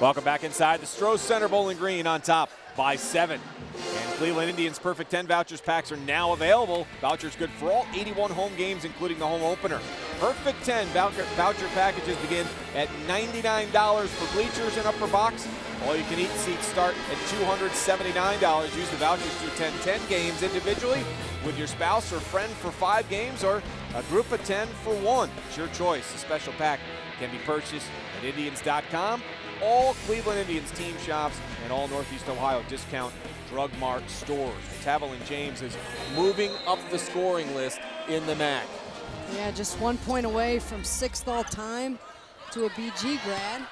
Welcome back inside the Stroh Center Bowling Green on top by 7. And Cleveland Indians Perfect 10 Vouchers packs are now available. Vouchers good for all 81 home games, including the home opener. Perfect 10 voucher packages begin at $99 for bleachers and upper box. All-you-can-eat seats start at $279. Use the vouchers to attend 10 games individually with your spouse or friend for 5 games, or a group of 10 for 1. It's your choice. A special pack can be purchased at Indians.com, all Cleveland Indians team shops, and all Northeast Ohio discount Drug Mart stores. Tavalin James is moving up the scoring list in the MAC. Yeah, just 1 point away from 6th all-time to a BG grad.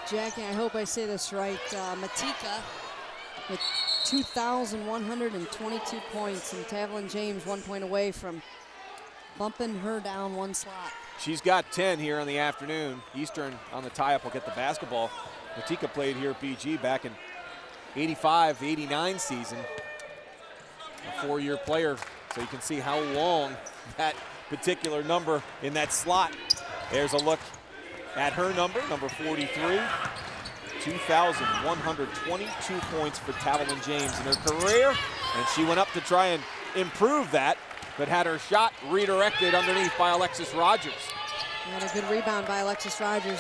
Jackie, I hope I say this right, Matika with 2,122 points, and Tavalin James 1 point away from bumping her down 1 slot. She's got 10 here in the afternoon. Eastern on the tie-up will get the basketball. Matika played here at BG back in 85-89 season. A 4-year player, so you can see how long that particular number in that slot. There's a look at her number 43. 2,122 points for Tavalin James in her career, and she went up to try and improve that, but had her shot redirected underneath by Alexis Rogers. And a good rebound by Alexis Rogers.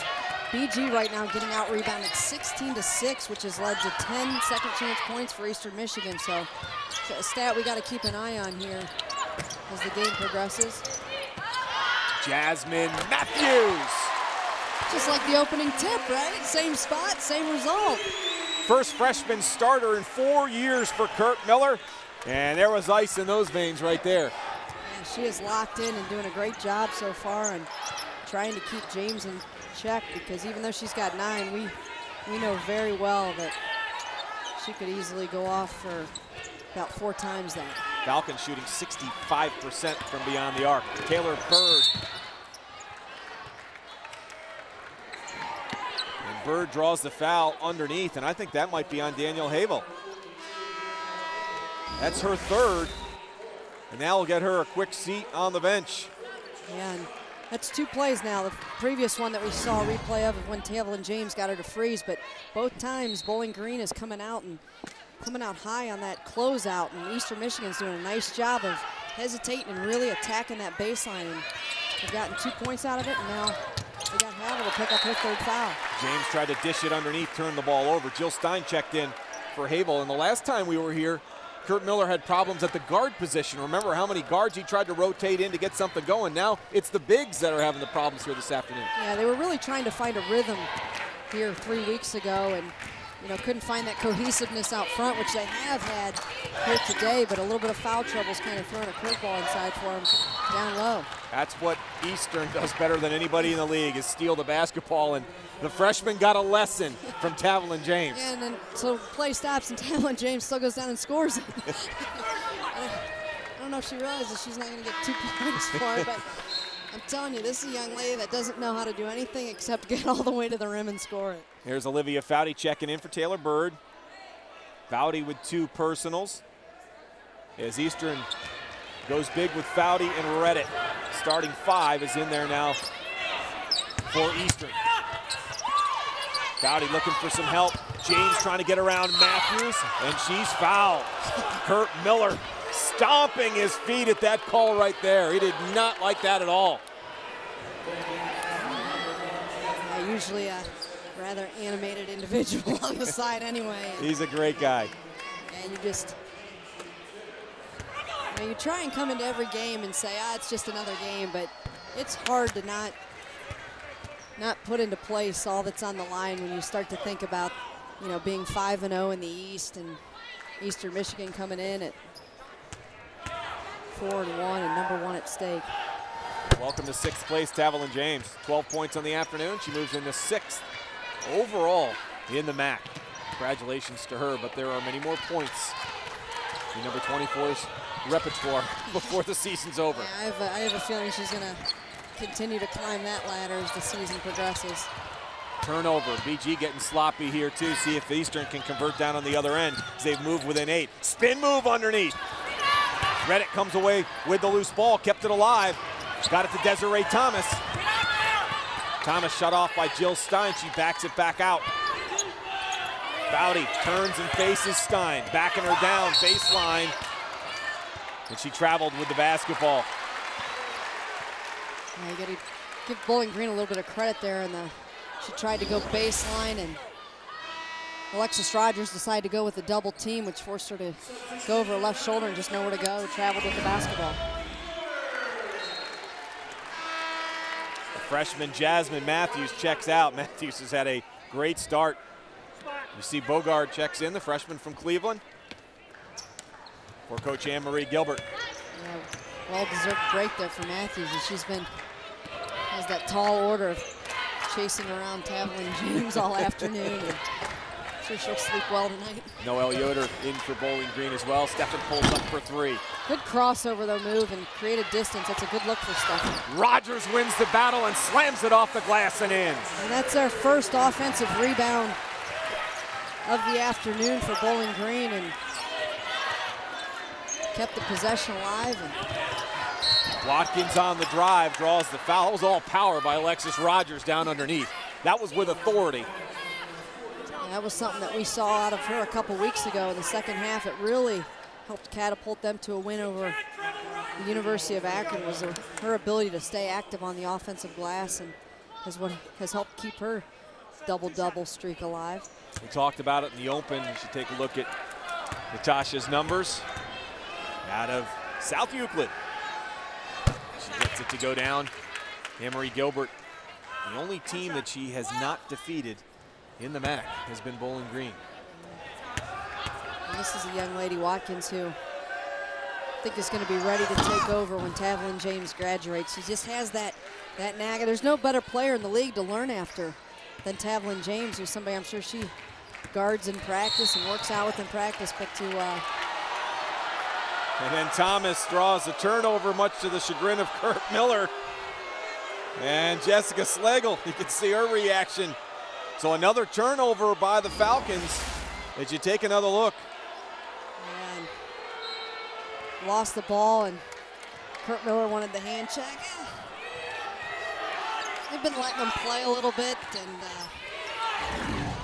BG right now getting out rebounded 16-6, which has led to 10 second chance points for Eastern Michigan. So it's a stat we got to keep an eye on here as the game progresses. Jasmine Matthews. Just like the opening tip, right? Same spot, same result. First freshman starter in 4 years for Kurt Miller. And there was ice in those veins right there. Yeah, she is locked in and doing a great job so far and trying to keep James in check, because even though she's got 9, we know very well that she could easily go off for about 4 times that. Falcons shooting 65% from beyond the arc. Taylor Bird. And Bird draws the foul underneath, and I think that might be on Danielle Havel. That's her 3rd, and that will get her a quick seat on the bench. Yeah, and that's 2 plays now. The previous one that we saw a replay of when Tavalin James got her to freeze, but both times Bowling Green is coming out high on that closeout, and Eastern Michigan's doing a nice job of hesitating and really attacking that baseline. And they've gotten 2 points out of it, and now they got Havel to pick up her 3rd foul. James tried to dish it underneath, turned the ball over. Jill Stein checked in for Havel, and the last time we were here, Kurt Miller had problems at the guard position. Remember how many guards he tried to rotate in to get something going. Now it's the bigs that are having the problems here this afternoon. Yeah, they were really trying to find a rhythm here 3 weeks ago, and couldn't find that cohesiveness out front, which they have had here today, but a little bit of foul trouble's kind of throwing a curveball inside for them down low. That's what Eastern does better than anybody in the league, is steal the basketball, and the freshman got a lesson from Tavalin James. Yeah, and then so play stops, and Tavalin James still goes down and scores it. I don't know if she realizes she's not going to get 2 points for it, but I'm telling you, this is a young lady that doesn't know how to do anything except get all the way to the rim and score it. Here's Olivia Foudy checking in for Taylor Bird. Foudy with 2 personals, as Eastern goes big with Foudy and Reddit. Starting 5 is in there now for Eastern. Foudy looking for some help. James trying to get around Matthews, and she's fouled. Kurt Miller stomping his feet at that call right there. He did not like that at all. Usually a rather animated individual on the side anyway. He's a great guy. And you try and come into every game and say, it's just another game, but it's hard to not put into place all that's on the line when you start to think about, being 5-0 in the East, and Eastern Michigan coming in at 4-1 and number 1 at stake. Welcome to 6th place, Tavalin James. 12 points on the afternoon. She moves into 6th overall in the MAC. Congratulations to her, but there are many more points in number 24's repertoire before the season's over. Yeah, I have a feeling she's going to continue to climb that ladder as the season progresses. Turnover. BG getting sloppy here too. See if Eastern can convert down on the other end as they've moved within 8. Spin move underneath. Reddit comes away with the loose ball, kept it alive. Got it to Desiree Thomas. Thomas shut off by Jill Stein. She backs it back out. Bowdy turns and faces Stein, backing her down, baseline. And she traveled with the basketball. Yeah, you gotta give Bowling Green a little bit of credit there. She tried to go baseline, and Alexis Rogers decided to go with a double team, which forced her to go over her left shoulder and just know where to go, traveled with the basketball. The freshman Jasmine Matthews checks out. Matthews has had a great start. You see Bogard checks in, the freshman from Cleveland, for Coach Anne-Marie Gilbert. Yeah, well-deserved break there for Matthews, and she's has that tall order of chasing around Tavian James all afternoon. And I'm sure she'll sleep well tonight. Noelle Yoder in for Bowling Green as well. Stefan pulls up for three. Good crossover though, move and create a distance. That's a good look for Stefan. Rogers wins the battle and slams it off the glass and in. And that's our first offensive rebound of the afternoon for Bowling Green, and kept the possession alive. And Watkins on the drive, draws the foul. It was all power by Alexis Rogers down underneath. That was with authority. That was something that we saw out of her a couple weeks ago in the second half. It really helped catapult them to a win over the University of Akron, was her ability to stay active on the offensive glass, and what has helped keep her double-double streak alive. We talked about it in the open. You should take a look at Natasha's numbers out of South Euclid. She gets it to go down. Anne-Marie Gilbert, the only team that she has not defeated in the MAC has been Bowling Green. And this is a young lady, Watkins, who I think is going to be ready to take over when Tavian James graduates. She just has that nag. There's no better player in the league to learn after than Tavian James, who's somebody I'm sure she guards in practice and works out with in practice, but to and then Thomas draws a turnover, much to the chagrin of Kurt Miller. And Jessica Schlegel, you can see her reaction. So another turnover by the Falcons as you take another look. And lost the ball, and Kurt Miller wanted the hand check. They've been letting them play a little bit, and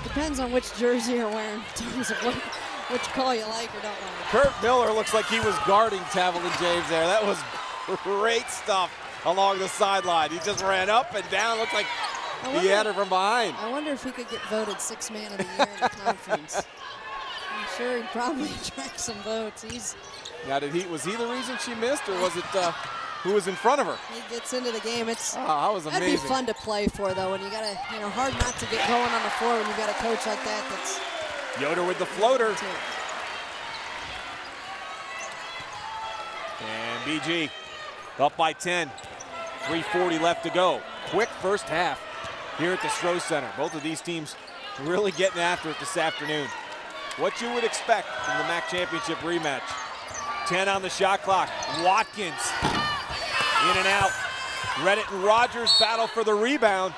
depends on which jersey you're wearing in terms of which call you like or don't like. Kurt Miller looks like he was guarding Tavian James there. That was great stuff along the sideline. He just ran up and down. Looked like he had her from behind. I wonder if he could get voted Sixth Man of the Year in the conference. I'm sure he'd probably attract some votes. Now, was he the reason she missed, or was it who was in front of her? He gets into the game. That was amazing. That'd be fun to play for, though, and you gotta, hard not to get going on the floor when you got a coach like that. That's Yoder with the floater. And BG up by 10. 3:40 left to go. Quick first half here at the Stroh Center. Both of these teams really getting after it this afternoon. What you would expect from the MAC Championship rematch. 10 on the shot clock. Watkins in and out. Redditt and Rogers battle for the rebound.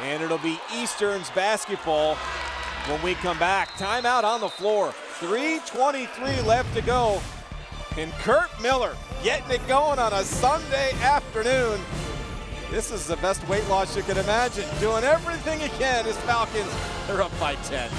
And it'll be Eastern's basketball when we come back. Timeout on the floor. 3:23 left to go. And Kurt Miller getting it going on a Sunday afternoon. This is the best weight loss you can imagine. Doing everything he can. His Falcons, they're up by 10.